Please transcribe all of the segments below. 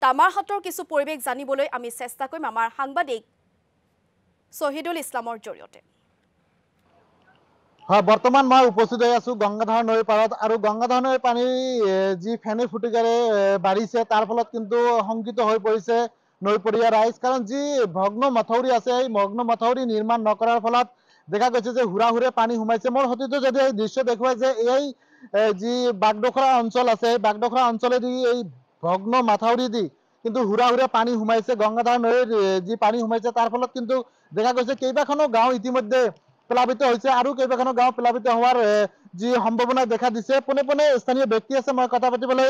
তামাৰহাটৰ কিছু পৰিৱেশ জানিবলৈ আমি চেষ্টা কৰিম আমাৰ সাংবাদিক শহীদুল ইছলামৰ জৰিয়তে। হয়, বৰ্তমান মই উপস্থিত হৈ আছো গংগাধাৰ নৈৰ পাৰত আৰু গংগাধাৰ নৈৰ পানী যি ফেনী ফুটুকাৰে বাঢ়িছে তাৰ ফলত কিন্তু শংকিত হৈ পৰিছে নৈপৰীয়া ৰাইজ। কাৰণ যি ভগ্ন মথাউৰি আছে এই ভগ্ন মথাউৰি নিৰ্মাণ নকৰাৰ ফলত দেখা গৈছে যে হুৰাহুৰে পানী সোমাইছে। মোৰ সতীৰ্থ যদি এই দৃশ্য দেখুৱাই যে এই যি বাগডোখৰা অঞ্চল আছে এই বাগডোখৰা অঞ্চলেদি এই ভগ্ন মাথাউৰি দি কিন্তু হুৰাহুৰে পানী সোমাইছে। গংগাধাৰ নৈৰ যি পানী সোমাইছে তাৰ ফলত কিন্তু দেখা গৈছে কেইবাখনো গাঁও ইতিমধ্যে প্লাবিত হৈছে আৰু কেইবাখনো গাঁও প্লাবিত হোৱাৰ যি সম্ভাৱনা দেখা দিছে। পোনে পোনে স্থানীয় ব্যক্তি আছে, মই কথা পাতিবলৈ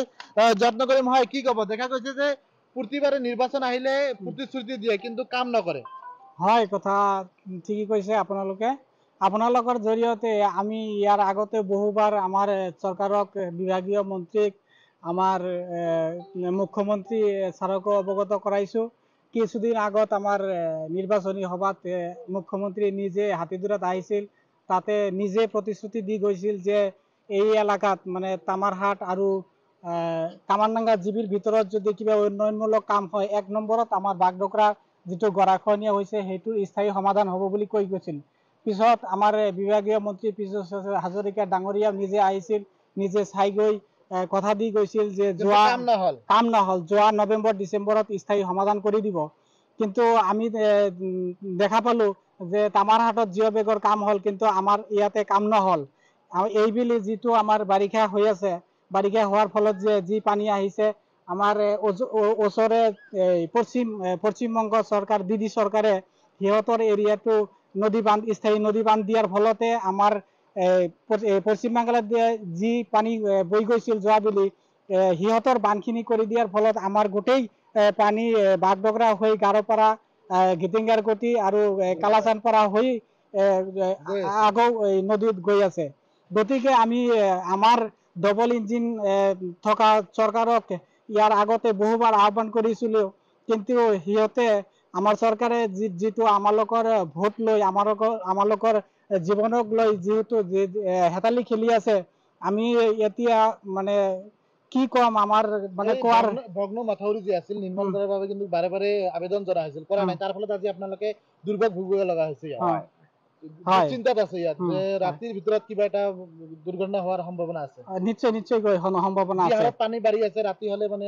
যত্ন কৰিম। হয়, কি ক'ব? দেখা গৈছে যে প্ৰতিবাৰে নিৰ্বাচন আহিলে প্ৰতিশ্ৰুতি দিয়ে কিন্তু কাম নকৰে। হয়, কথা ঠিকই কৈছে আপোনালোকে। আপোনালোকৰ জৰিয়তে আমি ইয়াৰ আগতে বহুবাৰ আমাৰ চৰকাৰক, বিভাগীয় মন্ত্ৰীক, আমাৰ মুখ্যমন্ত্ৰী ছাৰকো অৱগত কৰাইছোঁ। কিছুদিন আগত আমাৰ নিৰ্বাচনী সভাত মুখ্যমন্ত্ৰী নিজে হাতীদুৰাত আহিছিল। তাতে নিজে প্ৰতিশ্ৰুতি দি গৈছিল যে এই এলেকাত মানে তামাৰহাট আৰু কামাৰডাঙ্গা জিবিৰ ভিতৰত যদি কিবা উন্নয়নমূলক কাম হয়, 1 নম্বৰত আমাৰ বাগডোগৰা যিটো গৰাখহনীয়া হৈছে সেইটোৰ স্থায়ী সমাধান হ'ব বুলি কৈ গৈছিল। পিছত আমাৰ বিভাগীয় মন্ত্ৰী পীযুষ হাজৰিকা ডাঙৰীয়া নিজে আহিছিল, নিজে চাই গৈ কথা দি গৈছিল যে কাম নহ'ল, যোৱা নৱেম্বৰ ডিচেম্বৰত স্থায়ী সমাধান কৰি দিব। কিন্তু আমি দেখা পালো যে তামাৰহাটত জিঅ' বেগৰ কাম হ'ল কিন্তু আমাৰ ইয়াতে কাম নহ'ল। এইবেলি যিটো আমাৰ বাৰিষা হৈ আছে, বাৰিষা হোৱাৰ ফলত যি পানী আহিছে, আমাৰ ওচৰে পশ্চিমবংগ চৰকাৰ দিদি চৰকাৰে সিহঁতৰ এৰিয়াটো স্থায়ী নদী বান্ধ দিয়াৰ ফলতে আমাৰ পশ্চিমবাংলাত যি পানী বৈ গৈছিল যোৱাবেলি, সিহঁতৰ বান্ধখিনি কৰি দিয়াৰ ফলত আমাৰ গোটেই পানী বাগডোগৰা হৈ গাৰোপাৰা, গীতিংগাৰকটি আৰু কালাচানপাৰা হৈ আগৌ নদীত গৈ আছে। গতিকে আমি আমাৰ ডবল ইঞ্জিন থকা চৰকাৰক ইয়াৰ আগতে বহুবাৰ আহ্বান কৰিছিলো, কিন্তু সিহঁতে আমাৰ চৰকাৰে যিটো আমালোকৰ ভোট লৈ আমালোকৰ জীৱনক লৈ যিহেতু হেতালি খেলি আছে, আমি এতিয়া মানে কি কম, আমাৰ মানে কোৱাৰ ভগ্ন মাথাউৰি যে আছিল নিৰ্মাণ কৰাৰ বাবে কিন্তু বাৰে বাৰে আবেদন জনা হৈছিল, কৰা নাই। তাৰ ফলত আজি আপোনালোকে দুৰ্ভোগ ভুগিব লগা হৈছে। চিন্তাত আছে ইয়াত যে ৰাতিৰ ভিতৰত কিবা এটা দুৰ্ঘটনা হোৱাৰ সম্ভাৱনা আছে। নিশ্চয়কৈ সম্ভাৱনা আছে। পানী বাঢ়ি আছে, ৰাতি হলে মানে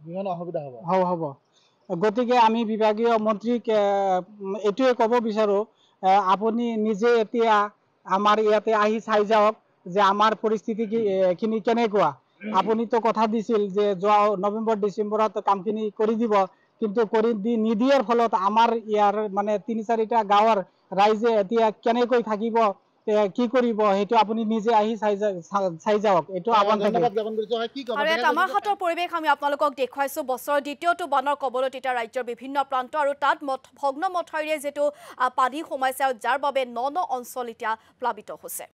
বিভিন্ন অসুবিধা হ'ব। গতিকে আমি বিভাগীয় মন্ত্ৰীক এইটোৱে ক'ব বিচাৰো, আপুনি নিজে এতিয়া আমাৰ ইয়াতে আহি চাই যাওক যে আমাৰ পৰিস্থিতি খিনি কেনেকুৱা। আপুনিতো কথা দিছিল যে যোৱা নৱেম্বৰ ডিচেম্বৰত কামখিনি কৰি দিব, কিন্তু কৰি নিদিয়াৰ ফলত আমাৰ ইয়াৰ মানে 3-4টা গাঁৱৰ ৰাইজে এতিয়া কেনেকৈ থাকিব, কি কৰিব, সেইটো আপুনি নিজে আহি চাই যাওক। এইটো আহ্বান থাকিল। আৰু ইয়াত তামাৰহাটৰ পৰিৱেশ আমি আপোনালোকক দেখুৱাইছো। বছৰৰ দ্বিতীয়টো বানৰ কবলত এতিয়া ৰাজ্যৰ বিভিন্ন প্ৰান্ত আৰু তাত ভগ্ন মথাউৰিয়ে যিটো পানী সোমাইছে আৰু যাৰ বাবে ন অঞ্চল এতিয়া প্লাবিত হৈছে।